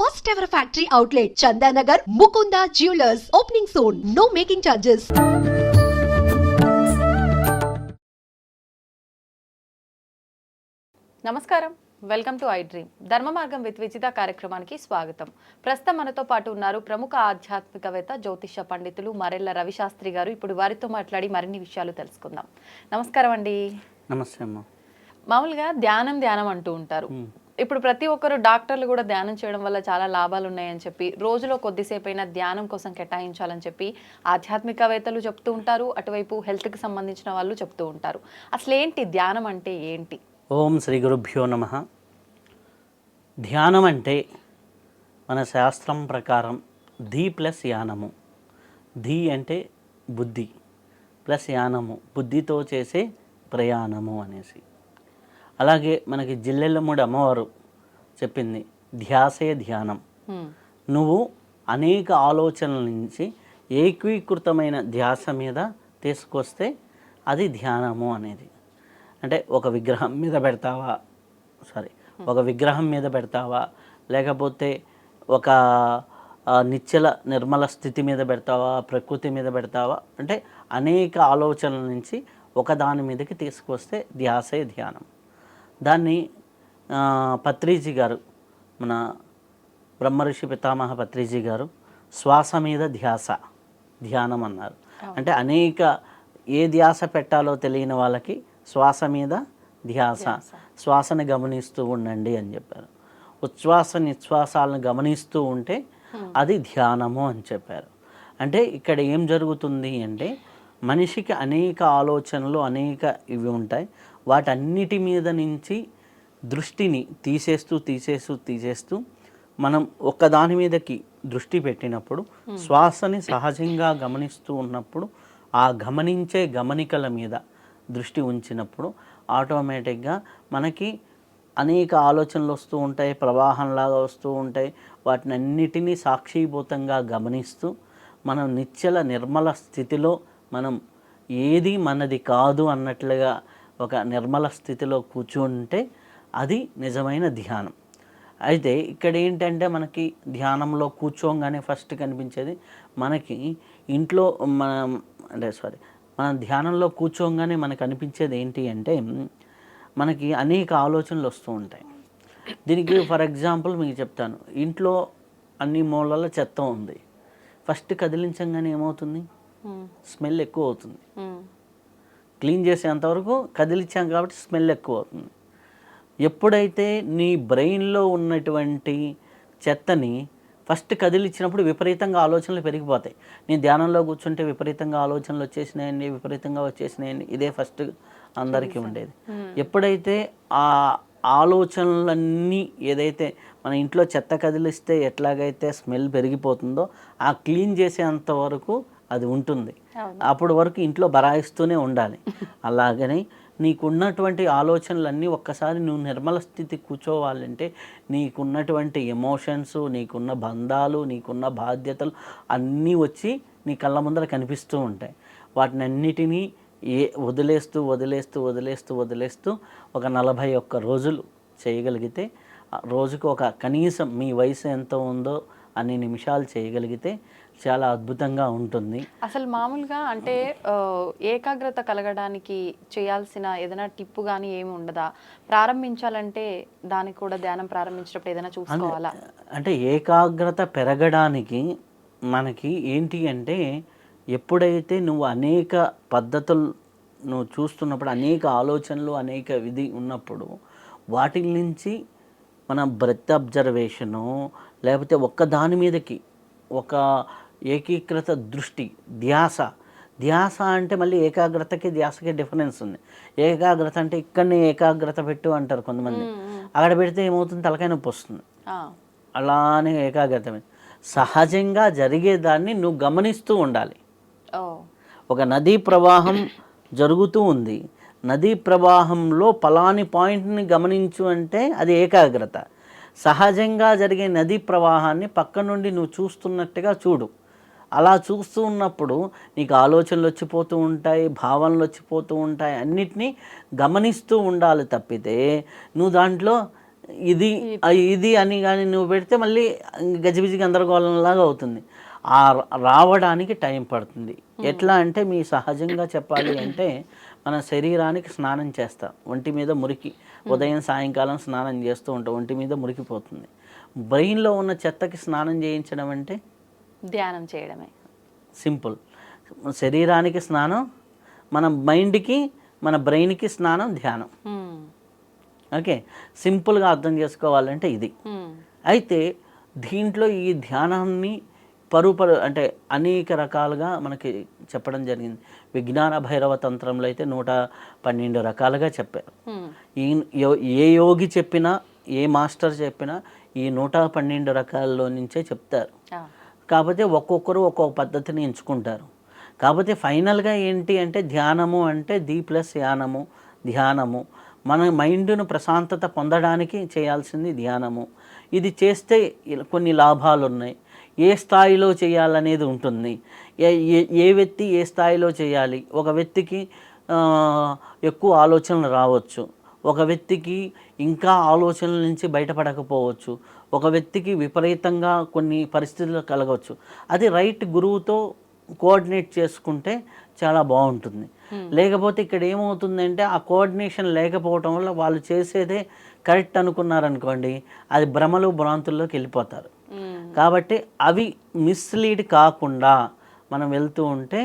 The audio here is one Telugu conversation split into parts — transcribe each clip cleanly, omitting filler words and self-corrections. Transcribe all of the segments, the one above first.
first ever factory outlet, Chandanagar, Mukunda Jewelers, opening soon. No making charges. నమస్కారం, వెల్కమ్ టు ఐ డ్రీమ్. ధర్మ మార్గం విత్ విజిత కార్యక్రమానికి స్వాగతం. ప్రస్తుతం మనతో పాటు ఉన్నారు ప్రముఖ ఆధ్యాత్మికవేత్త, జ్యోతిష పండితులు మరెల్ల రవిశాస్త్రి గారు. ఇప్పుడు వారితో మాట్లాడి మరిన్ని విషయాలు తెలుసుకుందాం. నమస్కారం అండి. నమస్తే అమ్మ. మామూలుగా ధ్యానం అంటూ ఉంటారు. ఇప్పుడు ప్రతి ఒక్కరు డాక్టర్లు కూడా ధ్యానం చేయడం వల్ల చాలా లాభాలు ఉన్నాయని చెప్పి, రోజులో కొద్దిసేపు అయినా ధ్యానం కోసం కేటాయించాలని చెప్పి ఆధ్యాత్మికవేత్తలు చెప్తూ ఉంటారు. అటువైపు హెల్త్కి సంబంధించిన వాళ్ళు చెప్తూ ఉంటారు. అసలు ఏంటి ధ్యానం అంటే ఏంటి? ఓం శ్రీ గురుభ్యో నమః. ధ్యానం అంటే మన శాస్త్రం ప్రకారం ధీ ప్లస్ యానము. ధీ అంటే బుద్ధి ప్లస్ యానము, బుద్ధితో చేసే ప్రయాణము అనేసి. అలాగే మనకి జిల్లెళ్ళమ్మడి అమ్మవారు చెప్పింది ధ్యాసే ధ్యానం. నువ్వు అనేక ఆలోచనల నుంచి ఏకీకృతమైన ధ్యాస మీద తీసుకొస్తే అది ధ్యానము అనేది. అంటే ఒక విగ్రహం మీద పెడతావా, లేకపోతే ఒక నిశ్చల నిర్మల స్థితి మీద పెడతావా, ప్రకృతి మీద పెడతావా, అంటే అనేక ఆలోచనల నుంచి ఒకదాని మీదకి తీసుకొస్తే ధ్యాసే ధ్యానం. దాన్ని పత్రిజీ గారు, మన బ్రహ్మర్షి పితామహ పత్రిజీ గారు శ్వాస మీద ధ్యానం అన్నారు. అంటే అనేక ఏ ధ్యాస పెట్టాలో తెలియని వాళ్ళకి శ్వాస మీద ధ్యాస, శ్వాసను గమనిస్తూ ఉండండి అని చెప్పారు. ఉచ్ఛ్వాస నిశ్వాసాలను గమనిస్తూ ఉంటే అది ధ్యానము అని చెప్పారు. అంటే ఇక్కడ ఏం జరుగుతుంది అంటే మనిషికి అనేక ఆలోచనలు, అనేక ఇవి ఉంటాయి. వాటన్నిటి మీద నుంచి దృష్టిని తీసేస్తూ మనం ఒక్కదాని మీదకి దృష్టి పెట్టినప్పుడు, శ్వాసని సహజంగా గమనిస్తూ ఉన్నప్పుడు, ఆ గమనించే గమనికల మీద దృష్టి ఉంచినప్పుడు ఆటోమేటిక్గా మనకి అనేక ఆలోచనలు వస్తూ ఉంటాయి, ప్రవాహంలాగా వస్తూ ఉంటాయి. వాటిని అన్నిటినీ సాక్షిభూతంగా గమనిస్తూ మనం నిశ్చల నిర్మల స్థితిలో, మనం ఏది మనది కాదు అన్నట్లుగా ఒక నిర్మల స్థితిలో కూర్చుంటే అది నిజమైన ధ్యానం. అయితే ఇక్కడ ఏంటంటే మనకి ధ్యానంలో కూర్చోగానే ఫస్ట్ కనిపించేది మనకి ఇంట్లో మన ధ్యానంలో కూర్చోగానే మనకు అనిపించేది ఏంటి అంటే మనకి అనేక ఆలోచనలు వస్తూ ఉంటాయి. దీనికి ఫర్ ఎగ్జాంపుల్ మీకు చెప్తాను. ఇంట్లో అన్ని మూలల చెత్త ఉంది. ఫస్ట్ కదిలించగానే ఏమవుతుంది? స్మెల్ ఎక్కువ అవుతుంది. క్లీన్ చేసేంతవరకు కదిలించాం కాబట్టి స్మెల్ ఎక్కువ అవుతుంది. ఎప్పుడైతే నీ బ్రెయిన్లో ఉన్నటువంటి చెత్తని ఫస్ట్ కదిలిచ్చినప్పుడు విపరీతంగా ఆలోచనలు పెరిగిపోతాయి. నీ ధ్యానంలో కూర్చుంటే విపరీతంగా ఆలోచనలు వచ్చేసినాయండి. ఇదే ఫస్ట్ అందరికీ ఉండేది. ఎప్పుడైతే ఆ ఆలోచనలన్నీ, ఏదైతే మన ఇంట్లో చెత్త కదిలిస్తే ఎట్లాగైతే స్మెల్ పెరిగిపోతుందో, ఆ క్లీన్ చేసేంత వరకు అది ఉంటుంది. అప్పటి వరకు ఇంట్లో బరాయిస్తూనే ఉండాలి. అలాగని నీకున్నటువంటి ఆలోచనలన్నీ ఒక్కసారి నువ్వు నిర్మల స్థితి కూర్చోవాలంటే నీకున్నటువంటి ఎమోషన్స్, నీకున్న బంధాలు, నీకున్న బాధ్యతలు అన్నీ వచ్చి నీ కళ్ళ ముందర కనిపిస్తూ ఉంటాయి. వాటిని అన్నిటినీ వదిలేస్తూ ఒక 41 రోజులు చేయగలిగితే, రోజుకు ఒక కనీసం మీ వయసు ఎంత ఉందో అన్ని నిమిషాలు చేయగలిగితే చాలా అద్భుతంగా ఉంటుంది. అసలు మామూలుగా అంటే ఏకాగ్రత కలగడానికి చేయాల్సిన ఏదైనా టిప్పు కానీ ఏమి ఉండదా? ప్రారంభించాలంటే దానికి కూడా ధ్యానం ప్రారంభించినప్పుడు ఏదైనా చూసుకోవాలా? అంటే ఏకాగ్రత పెరగడానికి మనకి ఏంటి అంటే, ఎప్పుడైతే నువ్వు అనేక పద్ధతులు నువ్వు చూస్తున్నప్పుడు, అనేక ఆలోచనలు, అనేక విధి ఉన్నప్పుడు, వాటి నుంచి మన బ్రెత్ అబ్జర్వేషను, లేకపోతే ఒక్క దాని మీదకి ఒక ఏకీకృత దృష్టి, ధ్యాస అంటే మళ్ళీ ఏకాగ్రతకి ధ్యాసకి డిఫరెన్స్ ఉంది. ఏకాగ్రత అంటే ఇక్కడనే ఏకాగ్రత పెట్టు అంటారు కొంతమంది. అక్కడ పెడితే ఏమవుతుంది? తలకాయ నొప్పి వస్తుంది. అలానే ఏకాగ్రత సహజంగా జరిగేదాన్ని నువ్వు గమనిస్తూ ఉండాలి. ఒక నదీ ప్రవాహం జరుగుతూ ఉంది, నదీ ప్రవాహంలో పలాని పాయింట్ని గమనించు అంటే అది ఏకాగ్రత. సహజంగా జరిగే నదీ ప్రవాహాన్ని పక్క నుండి నువ్వు చూస్తున్నట్టుగా చూడు. అలా చూస్తూ ఉన్నప్పుడు నీకు ఆలోచనలు వచ్చిపోతూ ఉంటాయి, భావనలు వచ్చిపోతూ ఉంటాయి. అన్నిటినీ గమనిస్తూ ఉండాలి తప్పితే నువ్వు దాంట్లో ఇది ఇది అని కానీ నువ్వు పెడితే మళ్ళీ గజిబిజి గందరగోళంలాగా అవుతుంది. ఆ రావడానికి టైం పడుతుంది. ఎట్లా అంటే మీ సహజంగా చెప్పాలి అంటే మన శరీరానికి స్నానం చేస్తాం, ఒంటి మీద మురికి ఉదయం సాయంకాలం స్నానం చేస్తూ ఉంటాం, ఒంటి మీద మురికిపోతుంది. బ్రెయిన్లో ఉన్న చెత్తకి స్నానం చేయించడం అంటే ధ్యానం చేయడమే. సింపుల్. శరీరానికి స్నానం, మన మైండ్కి మన బ్రెయిన్కి స్నానం ధ్యానం. ఓకే, సింపుల్గా అర్థం చేసుకోవాలంటే ఇది. అయితే దీంట్లో ఈ ధ్యానాన్ని అంటే అనేక రకాలుగా మనకి చెప్పడం జరిగింది. విజ్ఞాన భైరవ తంత్రంలో అయితే 112 రకాలుగా చెప్పారు. ఏ యోగి చెప్పినా ఏ మాస్టర్ చెప్పినా ఈ 112 రకాల్లో నుంచే చెప్తారు. కాకపోతే ఒక్కొక్కరు ఒక్కొక్క పద్ధతిని ఎంచుకుంటారు. కాకపోతే ఫైనల్గా ఏంటి అంటే ధ్యానము అంటే ది ప్లస్ యానము, ధ్యానము. మన మైండ్ను ప్రశాంతత పొందడానికి చేయాల్సింది ధ్యానము. ఇది చేస్తే కొన్ని లాభాలు ఉన్నాయి. ఏ స్థాయిలో చేయాలనేది ఉంటుంది. ఏ వ్యక్తి ఏ స్థాయిలో చేయాలి. ఒక వ్యక్తికి ఎక్కువ ఆలోచనలు రావచ్చు, ఒక వ్యక్తికి ఇంకా ఆలోచనల నుంచి బయటపడకపోవచ్చు, ఒక వ్యక్తికి విపరీతంగా కొన్ని పరిస్థితులు కలగవచ్చు. అది రైట్ గురువుతో కోఆర్డినేట్ చేసుకుంటే చాలా బాగుంటుంది. లేకపోతే ఇక్కడ ఏమవుతుందంటే ఆ కోఆర్డినేషన్ లేకపోవటం వల్ల వాళ్ళు చేసేదే కరెక్ట్ అనుకున్నారనుకోండి, అది భ్రమలు భ్రాంతుల్లోకి వెళ్ళిపోతారు. కాబట్టి అవి మిస్లీడ్ కాకుండా మనం వెళ్తూ ఉంటే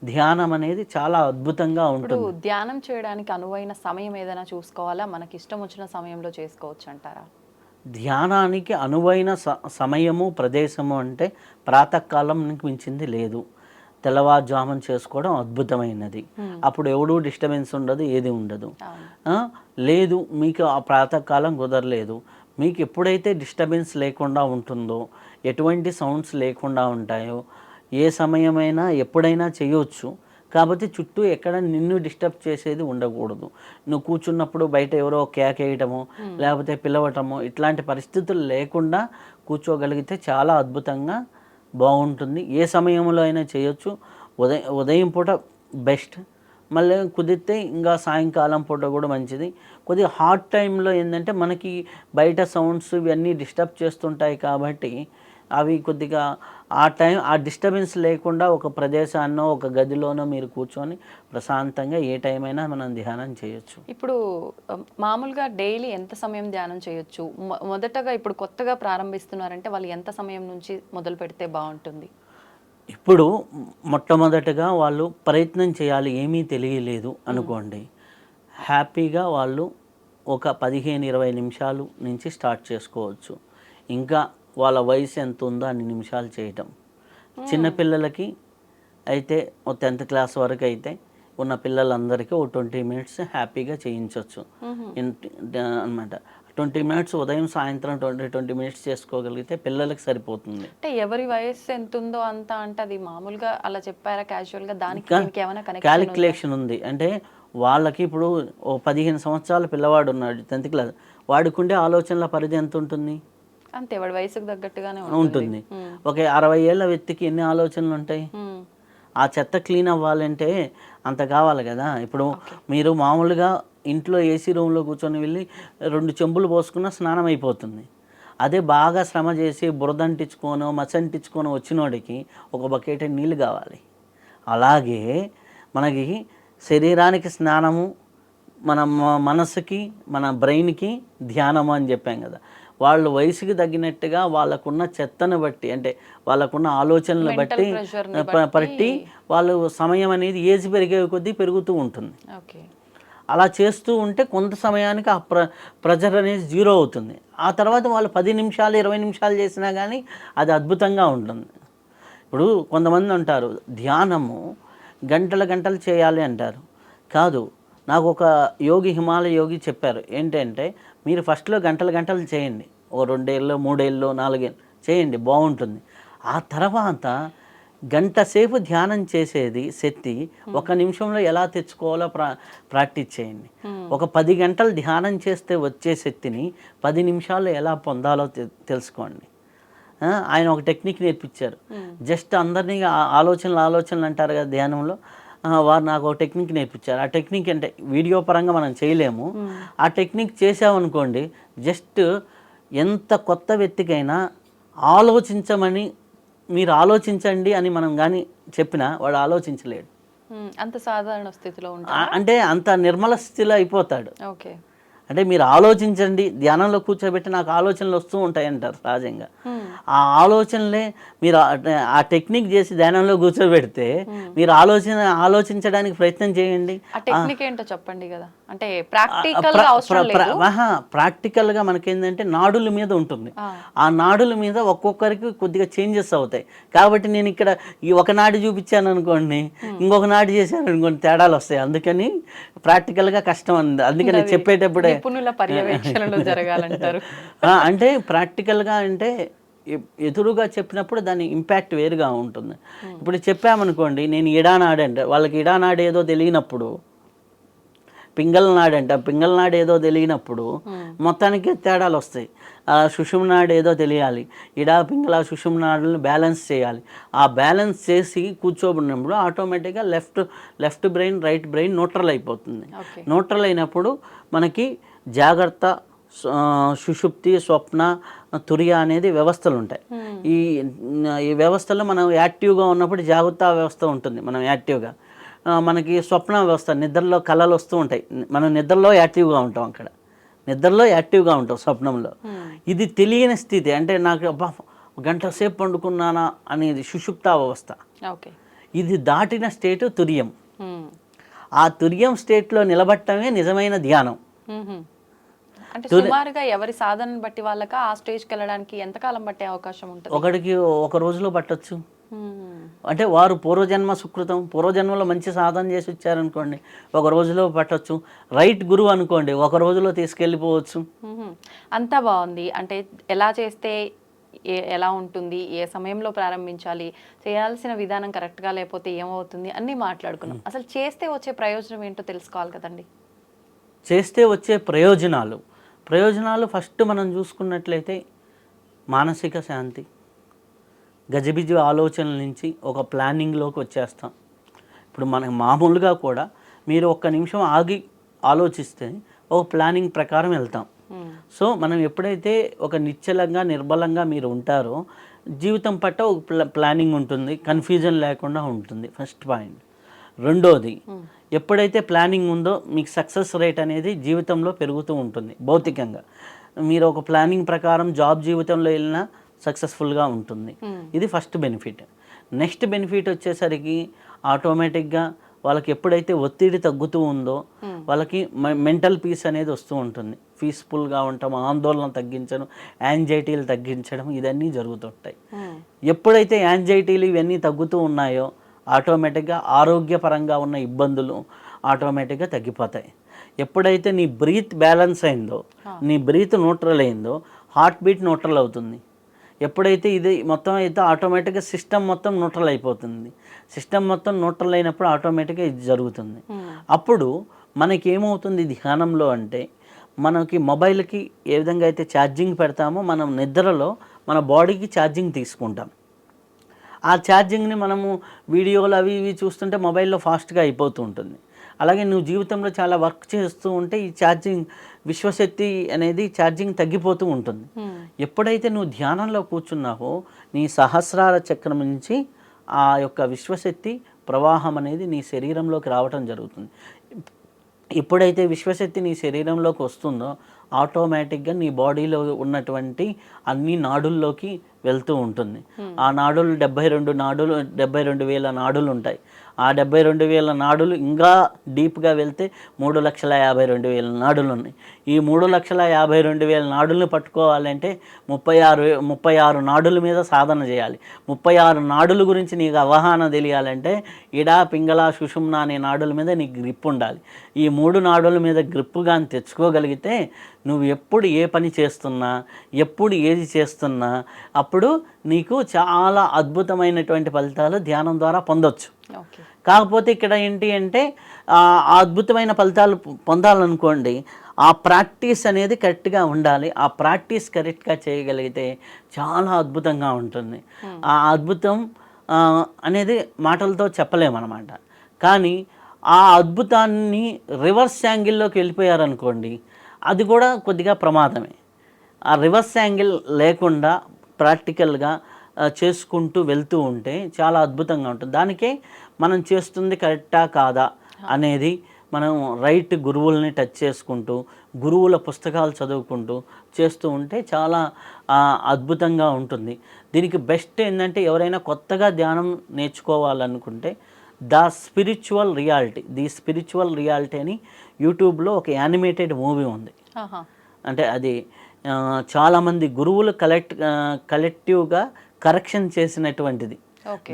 ధ్యానం అనేది చాలా అద్భుతంగా ఉంటుంది. ధ్యానం చేయడానికి అనువైన సమయం ఏదైనా చూసుకోవాలా, మనకి ఇష్టం వచ్చిన సమయంలో చేసుకోవచ్చు అంటారా? ధ్యానానికి అనువైన సమయము ప్రదేశము అంటే ప్రాతకాలంకి మించింది లేదు. తెల్లవారుజామున చేసుకోవడం అద్భుతమైనది. అప్పుడు ఎవడూ డిస్టర్బెన్స్ ఉండదు, ఏది ఉండదు. లేదు మీకు ఆ ప్రాతకాలం కుదరలేదు, మీకు ఎప్పుడైతే డిస్టర్బెన్స్ లేకుండా ఉంటుందో, ఎటువంటి సౌండ్స్ లేకుండా ఉంటాయో, ఏ సమయమైనా ఎప్పుడైనా చేయొచ్చు. కాబట్టి చుట్టూ ఎక్కడ నిన్ను డిస్టర్బ్ చేసేది ఉండకూడదు. నువ్వు కూర్చున్నప్పుడు బయట ఎవరో కేకేయటము లేకపోతే పిలవటము ఇట్లాంటి పరిస్థితులు లేకుండా కూర్చోగలిగితే చాలా అద్భుతంగా బాగుంటుంది. ఏ సమయంలో అయినా చేయొచ్చు. ఉదయం పూట బెస్ట్, మళ్ళీ కుదిరితే ఇంకా సాయంకాలం పూట కూడా మంచిది. కొద్దిగా హాట్ టైంలో ఏంటంటే మనకి బయట సౌండ్స్ ఇవన్నీ డిస్టర్బ్ చేస్తుంటాయి. కాబట్టి అవి కొద్దిగా ఆ డిస్టర్బెన్స్ లేకుండా ఒక ప్రదేశాన్నో ఒక గదిలోనో మీరు కూర్చొని ప్రశాంతంగా ఏ టైం అయినా మనం ధ్యానం చేయొచ్చు. ఇప్పుడు మామూలుగా డైలీ ఎంత సమయం ధ్యానం చేయొచ్చు? మొదటగా ఇప్పుడు కొత్తగా ప్రారంభిస్తున్నారంటే వాళ్ళు ఎంత సమయం నుంచి మొదలు పెడితే బాగుంటుంది? ఇప్పుడు మొట్టమొదటగా వాళ్ళు ప్రయత్నం చేయాలి. ఏమీ తెలియలేదు అనుకోండి, హ్యాపీగా వాళ్ళు ఒక 15-20 నిమిషాలు నుంచి స్టార్ట్ చేసుకోవచ్చు. ఇంకా వాళ్ళ వయసు ఎంత ఉందో అన్ని నిమిషాలు చేయటం. చిన్నపిల్లలకి అయితే 10th క్లాస్ వరకు అయితే ఉన్న పిల్లలందరికీ ఒక 20 మినిట్స్ హ్యాపీగా చేయించవచ్చు అన్నమాట. 20 మినిట్స్ ఉదయం సాయంత్రం 20 మినిట్స్ చేసుకోగలిగితే పిల్లలకి సరిపోతుంది. అంటే ఎవరి వయసు ఎంత ఉందో అంత అంటే అది మామూలుగా అలా చెప్పారా క్యాజువల్గా? దానికి ఏమైనా క్యాలిక్యులేషన్ ఉంది. అంటే వాళ్ళకి ఇప్పుడు ఓ 15 సంవత్సరాల పిల్లవాడు ఉన్నాడు 10th క్లాస్, వాడుకుండే ఆలోచనల పరిధి ఎంత ఉంటుంది? అంతే, వాడి వయసుకు తగ్గట్టుగానే ఉంటుంది. ఒక 60 ఏళ్ళ వ్యక్తికి ఎన్ని ఆలోచనలు ఉంటాయి? ఆ చెత్త క్లీన్ అవ్వాలంటే అంత కావాలి కదా. ఇప్పుడు మీరు మామూలుగా ఇంట్లో ఏసీ రూమ్లో కూర్చొని వెళ్ళి 2 చెంబులు పోసుకున్న స్నానం అయిపోతుంది. అదే బాగా శ్రమ చేసి బురదంటించుకోనో మచ్చంటించుకోనో వచ్చినోడికి ఒక బకెట్ నీళ్ళు కావాలి. అలాగే మనకి శరీరానికి స్నానము, మన మనసుకి మన బ్రెయిన్కి ధ్యానము అని చెప్పాం కదా. వాళ్ళు వయసుకి తగ్గినట్టుగా వాళ్ళకున్న చెత్తను బట్టి, అంటే వాళ్ళకున్న ఆలోచనలు బట్టి వాళ్ళు సమయం అనేది ఏజ్ పెరిగే కొద్దీ పెరుగుతూ ఉంటుంది. అలా చేస్తూ ఉంటే కొంత సమయానికి ఆ ప్రెజర్ అనేది 0 అవుతుంది. ఆ తర్వాత వాళ్ళు 10 నిమిషాలు 20 నిమిషాలు చేసినా కానీ అది అద్భుతంగా ఉంటుంది. ఇప్పుడు కొంతమంది అంటారు ధ్యానము గంటలు చేయాలి అంటారు. కాదు, నాకు ఒక యోగి, హిమాలయ యోగి చెప్పారు ఏంటంటే, మీరు ఫస్ట్లో గంటలు చేయండి, ఓ 2 ఏళ్ళు 3 ఏళ్ళు 4 ఏళ్ళు చేయండి, బాగుంటుంది. ఆ తర్వాత గంట సేపు ధ్యానం చేసేది శక్తి 1 నిమిషంలో ఎలా తెచ్చుకోవాలో ప్రాక్టీస్ చేయండి. ఒక 10 గంటలు ధ్యానం చేస్తే వచ్చే శక్తిని 10 నిమిషాల్లో ఎలా పొందాలో తెలుసుకోండి. ఆయన ఒక టెక్నిక్ నేర్పించారు. జస్ట్ అందరినీ ఆలోచనలు అంటారు కదా ధ్యానంలో, వారు నాకు ఒక టెక్నిక్ నేర్పించారు. ఆ టెక్నిక్ అంటే వీడియో పరంగా మనం చేయలేము. ఆ టెక్నిక్ చేసామనుకోండి, జస్ట్ ఎంత కొత్త వ్యక్తికైనా ఆలోచించమని, మీరు ఆలోచించండి అని మనం కానీ చెప్పినా వాడు ఆలోచించలేడు. అంత సాధారణ స్థితిలో ఉంటా, అంటే అంత నిర్మల స్థితిలో అయిపోతాడు. ఓకే. అంటే మీరు ఆలోచించండి, ధ్యానంలో కూర్చోబెట్టి నాకు ఆలోచనలు వస్తూ ఉంటాయి అంటారు సహజంగా. ఆ ఆలోచనలే మీరు ఆ టెక్నిక్ చేసి ధ్యానంలో కూర్చోబెడితే మీరు ఆలోచించడానికి ప్రయత్నం చేయండి. ఆ టెక్నిక్ ఏంటో చెప్పండి కదా, అంటే ప్రాక్టికల్ గా అవసరం లేదు. ప్రాక్టికల్గా మనకేంటంటే నాడుల మీద ఉంటుంది. ఆ నాడుల మీద ఒక్కొక్కరికి కొద్దిగా చేంజెస్ అవుతాయి. కాబట్టి నేను ఇక్కడ ఈ ఒక నాడి చూపించాను అనుకోండి, ఇంకొక నాడి చేశాను అనుకోండి, తేడాలు వస్తాయి. అందుకని ప్రాక్టికల్గా కష్టం అంది. అందుకని చెప్పేటప్పుడే నిపుణుల పర్యవేక్షణలో జరగాలంటారు. అంటే ప్రాక్టికల్గా అంటే ఎదురుగా చెప్పినప్పుడు దాని ఇంపాక్ట్ వేరుగా ఉంటుంది. ఇప్పుడు చెప్పామనుకోండి, నేను ఇడానాడు అంటే వాళ్ళకి ఇడానాడు ఏదో తెలియనప్పుడు, పింగళనాడు ఏదో తెలియనప్పుడు మొత్తానికి తేడాలు వస్తాయి. సుషుమ్నాడు ఏదో తెలియాలి, ఇడా పింగళ సుషుమ్నాడులను బ్యాలెన్స్ చేయాలి. ఆ బ్యాలెన్స్ చేసి కూర్చోబడినప్పుడు ఆటోమేటిక్గా left brain right brain neutral అయిపోతుంది. న్యూట్రల్ అయినప్పుడు మనకి జాగ్రత్త, సుషుప్తి, స్వప్న, తురియ అనేది వ్యవస్థలు ఉంటాయి. ఈ వ్యవస్థలో మనం యాక్టివ్గా ఉన్నప్పుడు జాగ్రత్త వ్యవస్థ ఉంటుంది, మనం యాక్టివ్గా. మనకి స్వప్న వ్యవస్థ, నిద్రలో కళలు వస్తూ ఉంటాయి, మనం నిద్రలో యాక్టివ్గా ఉంటాం. అక్కడ నిద్రలో యాక్టివ్గా ఉంటాం, స్వప్నంలో. ఇది తెలియని స్థితి, అంటే నాకు అబ్బా గంట సేపు పండుకున్నానా అనేది సుషుప్త వ్యవస్థ. ఇది దాటిన స్టేట్ తురియం. ఆ తురియం స్టేట్లో నిలబడటమే నిజమైన ధ్యానం. అంటే సుమారుగా ఎవరి సాధనను బట్టి వాళ్ళకి ఆ స్టేజ్కి వెళ్ళడానికి ఎంతకాలం పట్టే అవకాశం ఉంటుంది? ఒకడికి ఒక రోజులో పట్టొచ్చు. అంటే వారు పూర్వజన్మ సుకృతం, పూర్వజన్మలో మంచి సాధన చేసి వచ్చారనుకోండి, ఒక రోజులో పట్టొచ్చు. రైట్ గురువు అనుకోండి, ఒక రోజులో తీసుకెళ్ళిపోవచ్చు. అంతా బాగుంది. అంటే ఎలా చేస్తే ఎలా ఉంటుంది, ఏ సమయంలో ప్రారంభించాలి, చేయాల్సిన విధానం కరెక్ట్గా లేకపోతే ఏమవుతుంది అన్నీ మాట్లాడుకున్నాం. అసలు చేస్తే వచ్చే ప్రయోజనం ఏంటో తెలుసుకోవాలి కదండి. చేస్తే వచ్చే ప్రయోజనాలు ఫస్ట్ మనం చూసుకున్నట్లయితే మానసిక శాంతి, గజిబిజి ఆలోచనల నుంచి ఒక ప్లానింగ్లోకి వచ్చేస్తాం. ఇప్పుడు మనకు మామూలుగా కూడా మీరు ఒక్క నిమిషం ఆగి ఆలోచిస్తే ఒక ప్లానింగ్ ప్రకారం వెళ్తాం. సో మనం ఎప్పుడైతే ఒక నిశ్చలంగా నిర్బలంగా మీరు ఉంటారో జీవితం పట్ల ఒక ప్లానింగ్ ఉంటుంది, కన్ఫ్యూజన్ లేకుండా ఉంటుంది. First point. రెండోది, ఎప్పుడైతే ప్లానింగ్ ఉందో మీకు సక్సెస్ రేట్ అనేది జీవితంలో పెరుగుతూ ఉంటుంది. భౌతికంగా మీరు ఒక ప్లానింగ్ ప్రకారం జాబ్ జీవితంలో వెళ్ళినా సక్సెస్ఫుల్గా ఉంటుంది. ఇది ఫస్ట్ బెనిఫిట్. నెక్స్ట్ బెనిఫిట్ వచ్చేసరికి ఆటోమేటిక్గా వాళ్ళకి ఎప్పుడైతే ఒత్తిడి తగ్గుతూ ఉందో వాళ్ళకి మెంటల్ పీస్ అనేది వస్తూ ఉంటుంది. పీస్ఫుల్గా ఉంటాం, ఆందోళన తగ్గించడం, యాంగ్జైటీలు తగ్గించడం, ఇవన్నీ జరుగుతుంటాయి. ఎప్పుడైతే యాంగ్జైటీలు ఇవన్నీ తగ్గుతూ ఉన్నాయో ఆటోమేటిక్గా ఆరోగ్యపరంగా ఉన్న ఇబ్బందులు ఆటోమేటిక్గా తగ్గిపోతాయి. ఎప్పుడైతే నీ బ్రీత్ బ్యాలెన్స్ అయిందో, నీ బ్రీత్ న్యూట్రల్ అయిందో, హార్ట్ బీట్ న్యూట్రల్ అవుతుంది. ఎప్పుడైతే ఇది మొత్తం అయితే ఆటోమేటిక్గా సిస్టమ్ మొత్తం న్యూట్రల్ అయిపోతుంది. సిస్టమ్ మొత్తం న్యూట్రల్ అయినప్పుడు ఆటోమేటిక్గా ఇది జరుగుతుంది. అప్పుడు మనకి ఏమవుతుంది ధ్యానంలో అంటే, మనకి మొబైల్కి ఏ విధంగా అయితే ఛార్జింగ్ పెడతామో మనం నిద్రలో మన బాడీకి ఛార్జింగ్ తీసుకుంటాం. ఆ ఛార్జింగ్ని మనము వీడియోలు అవి ఇవి చూస్తుంటే మొబైల్లో ఫాస్ట్గా అయిపోతూ ఉంటుంది. అలాగే నువ్వు జీవితంలో చాలా వర్క్ చేస్తూ ఉంటే ఈ ఛార్జింగ్ విశ్వశక్తి అనేది ఛార్జింగ్ తగ్గిపోతూ ఉంటుంది. ఎప్పుడైతే నువ్వు ధ్యానంలో కూర్చున్నావో నీ సహస్రార చక్రం నుంచి ఆ యొక్క విశ్వశక్తి ప్రవాహం అనేది నీ శరీరంలోకి రావటం జరుగుతుంది. ఎప్పుడైతే విశ్వశక్తి నీ శరీరంలోకి వస్తుందో ఆటోమేటిక్గా నీ బాడీలో ఉన్నటువంటి అన్ని నాడుల్లోకి వెళ్తూ ఉంటుంది. ఆ నాడులు 72,000 నాడులు ఉంటాయి. ఆ 72,000 నాడులు ఇంకా డీప్గా వెళ్తే 3,52,000 నాడులు ఉన్నాయి. ఈ 3,52,000 నాడులను పట్టుకోవాలంటే 36 నాడుల మీద సాధన చేయాలి. 36 నాడుల గురించి నీకు అవగాహన తెలియాలంటే ఇడా, పింగళ, సుషుమ్న అనే నాడుల మీద నీకు గ్రిప్ ఉండాలి. ఈ 3 నాడుల మీద గ్రిప్ కానీ తెచ్చుకోగలిగితే నువ్వు ఎప్పుడు ఏ పని చేస్తున్నా, ఎప్పుడు ఏది చేస్తున్నా అప్పుడు నీకు చాలా అద్భుతమైనటువంటి ఫలితాలు ధ్యానం ద్వారా పొందొచ్చు. కాకపోతే ఇక్కడ ఏంటి అంటే ఆ అద్భుతమైన ఫలితాలు పొందాలనుకోండి, ఆ ప్రాక్టీస్ అనేది కరెక్ట్గా ఉండాలి. ఆ ప్రాక్టీస్ కరెక్ట్గా చేయగలిగితే చాలా అద్భుతంగా ఉంటుంది. ఆ అద్భుతం అనేది మాటలతో చెప్పలేమన్నమాట. కానీ ఆ అద్భుతాన్ని రివర్స్ యాంగిల్లోకి వెళ్ళిపోయారనుకోండి, అది కూడా కొద్దిగా ప్రమాదమే. ఆ రివర్స్ యాంగిల్ లేకుండా ప్రాక్టికల్గా చేసుకుంటూ వెళ్తూ ఉంటే చాలా అద్భుతంగా ఉంటుంది. దానికే మనం చేస్తుంది కరెక్టా కాదా అనేది మనం రైట్ గురువుల్ని టచ్ చేసుకుంటూ, గురువుల పుస్తకాలు చదువుకుంటూ చేస్తూ ఉంటే చాలా అద్భుతంగా ఉంటుంది. దీనికి బెస్ట్ ఏంటంటే, ఎవరైనా కొత్తగా ధ్యానం నేర్చుకోవాలనుకుంటే ది స్పిరిచువల్ రియాలిటీ అని యూట్యూబ్లో ఒక యానిమేటెడ్ మూవీ ఉంది. అంటే అది చాలామంది గురువులు కలెక్టివ్గా కరెక్షన్ చేసినటువంటిది.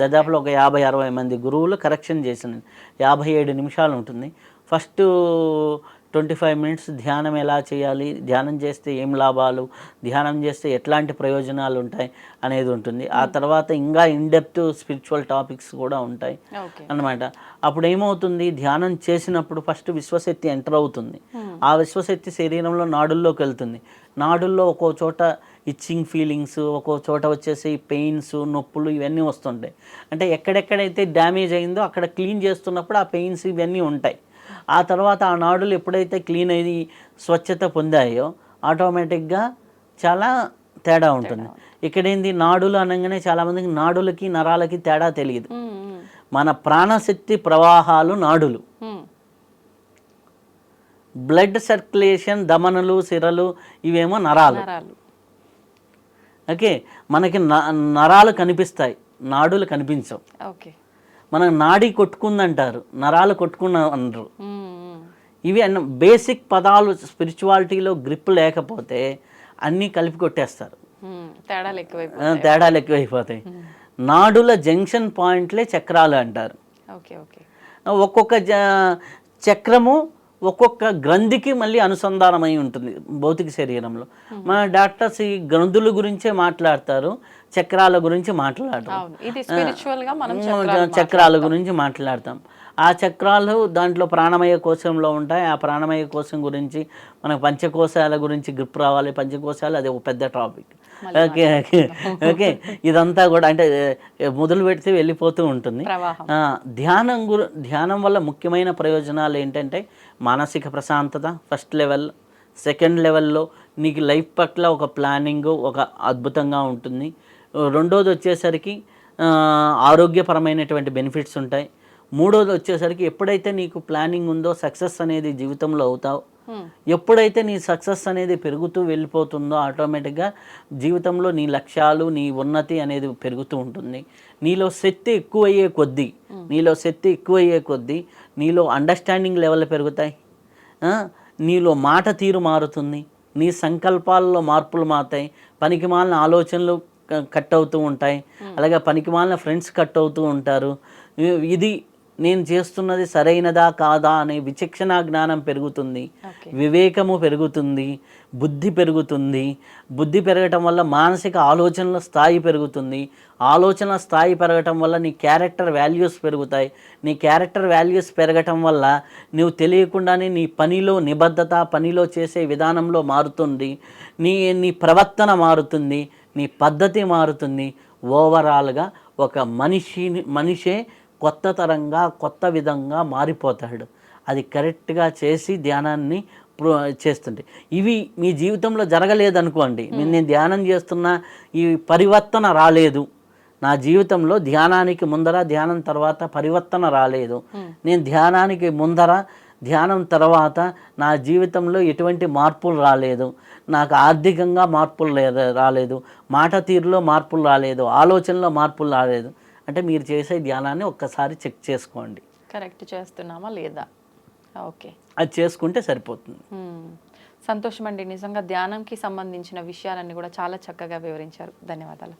దాదాపులో ఒక 50-60 మంది గురువులు కరెక్షన్ చేసిన 57 నిమిషాలు ఉంటుంది. ఫస్ట్ 25 మినిట్స్ ధ్యానం ఎలా చేయాలి, ధ్యానం చేస్తే ఏం లాభాలు, ధ్యానం చేస్తే ఎట్లాంటి ప్రయోజనాలు ఉంటాయి అనేది ఉంటుంది. ఆ తర్వాత ఇంకా ఇన్డెప్త్ స్పిరిచువల్ టాపిక్స్ కూడా ఉంటాయి అన్నమాట. అప్పుడు ఏమవుతుంది, ధ్యానం చేసినప్పుడు ఫస్ట్ విశ్వశక్తి ఎంటర్ అవుతుంది. ఆ విశ్వశక్తి శరీరంలో నాడుల్లోకి వెళ్తుంది. నాడుల్లో ఒక్కో చోట ఇచ్చింగ్ ఫీలింగ్స్, ఒక్కో చోట వచ్చేసి పెయిన్స్, నొప్పులు ఇవన్నీ వస్తుంటాయి. అంటే ఎక్కడెక్కడైతే డ్యామేజ్ అయిందో అక్కడ క్లీన్ చేస్తున్నప్పుడు ఆ పెయిన్స్ ఇవన్నీ ఉంటాయి. ఆ తర్వాత ఆ నాడులు ఎప్పుడైతే క్లీన్ అయ్యి స్వచ్ఛత పొందాయో ఆటోమేటిక్గా చాలా తేడా ఉంటుంది. ఇక్కడేంది, నాడులు అనగానే చాలామందికి నాడులకి నరాలకి తేడా తెలియదు. మన ప్రాణశక్తి ప్రవాహాలు నాడులు, బ్లడ్ సర్క్యులేషన్ దమనలు, సిరలు ఇవేమో నరాలు. ఓకే, మనకి నరాలు కనిపిస్తాయి, నాడులు కనిపించవు. మనం నాడి కొట్టుకుందంటారు, నరాలు కొట్టుకున్న అనరు. ఇవి బేసిక్ పదాలు స్పిరిచువాలిటీలో గ్రిప్ లేకపోతే అన్నీ కలిపి కొట్టేస్తారు, తేడాలు ఎక్కువైపోతాయి. నాడుల జంక్షన్ పాయింట్లే చక్రాలు అంటారు. ఒక్కొక్క చక్రము ఒక్కొక్క గ్రంథికి మళ్ళీ అనుసంధానమై ఉంటుంది భౌతిక శరీరంలో. మన డాక్టర్స్ ఈ గ్రంథుల గురించే మాట్లాడతారు, చక్రాల గురించి మాట్లాడతాం. చక్రాల గురించి మాట్లాడతాం. ఆ చక్రాలు దాంట్లో ప్రాణమయ కోశంలో ఉంటాయి. ఆ ప్రాణమయ కోశం గురించి మనకు పంచకోశాల గురించి గ్రిప్ రావాలి. పంచకోశాలు అది ఒక పెద్ద టాపిక్. ఓకే ఓకే ఓకే ఇదంతా కూడా అంటే మొదలు పెడితే వెళ్ళిపోతూ ఉంటుంది. ధ్యానం వల్ల ముఖ్యమైన ప్రయోజనాలు ఏంటంటే, మానసిక ప్రశాంతత ఫస్ట్ లెవెల్. సెకండ్ లెవెల్లో నీకు లైఫ్ పట్ల ఒక ప్లానింగ్ ఒక అద్భుతంగా ఉంటుంది. రెండోది వచ్చేసరికి ఆరోగ్యపరమైనటువంటి బెనిఫిట్స్ ఉంటాయి. మూడోది వచ్చేసరికి ఎప్పుడైతే నీకు ప్లానింగ్ ఉందో సక్సెస్ అనేది జీవితంలో అవుతావు. ఎప్పుడైతే నీ సక్సెస్ అనేది పెరుగుతూ వెళ్ళిపోతుందో ఆటోమేటిక్గా జీవితంలో నీ లక్ష్యాలు, నీ ఉన్నతి అనేది పెరుగుతూ ఉంటుంది. నీలో శక్తి ఎక్కువయ్యే కొద్దీ నీలో అండర్స్టాండింగ్ లెవెల్ పెరుగుతాయి. నీలో మాట తీరు మారుతుంది. నీ సంకల్పాల్లో మార్పులు మారుతాయి. పనికిమాలిన ఆలోచనలు కట్ అవుతూ ఉంటాయి. అలాగే పనికిమాలిన ఫ్రెండ్స్ కట్ అవుతూ ఉంటారు. ఇది నేను చేస్తున్నది సరైనదా కాదా అనే విచక్షణ జ్ఞానం పెరుగుతుంది, వివేకము పెరుగుతుంది, బుద్ధి పెరుగుతుంది. బుద్ధి పెరగటం వల్ల మానసిక ఆలోచనల స్థాయి పెరుగుతుంది. ఆలోచనల స్థాయి పెరగటం వల్ల నీ క్యారెక్టర్ వాల్యూస్ పెరుగుతాయి. నీ క్యారెక్టర్ వాల్యూస్ పెరగటం వల్ల నువ్వు తెలియకుండానే నీ పనిలో నిబద్ధత, పనిలో చేసే విధానంలో మారుతుంది. నీ ప్రవర్తన మారుతుంది, నీ పద్ధతి మారుతుంది. ఓవరాల్గా ఒక మనిషే కొత్త తరంగా, కొత్త విధంగా మారిపోతాడు. అది కరెక్ట్గా చేసి ధ్యానాన్ని చేస్తుంటే. ఇవి మీ జీవితంలో జరగలేదనుకోండి, నేను ధ్యానం చేస్తున్నా ఈ పరివర్తన రాలేదు నా జీవితంలో, ధ్యానానికి ముందర ధ్యానం తర్వాత పరివర్తన రాలేదు, నేను ధ్యానానికి ముందర ధ్యానం తర్వాత నా జీవితంలో ఎటువంటి మార్పులు రాలేదు, నాకు ఆర్థికంగా మార్పులు రాలేదు, మాట తీరులో మార్పులు రాలేదు, ఆలోచనలో మార్పులు రాలేదు అంటే మీరు చేసే ధ్యానాన్ని ఒక్కసారి చెక్ చేసుకోండి, కరెక్ట్ చేస్తున్నామా లేదా. ఓకే, అది చేసుకుంటే సరిపోతుంది. సంతోషం అండి. నిజంగా ధ్యానంకి సంబంధించిన విషయాలన్నీ కూడా చాలా చక్కగా వివరించారు. ధన్యవాదాలు.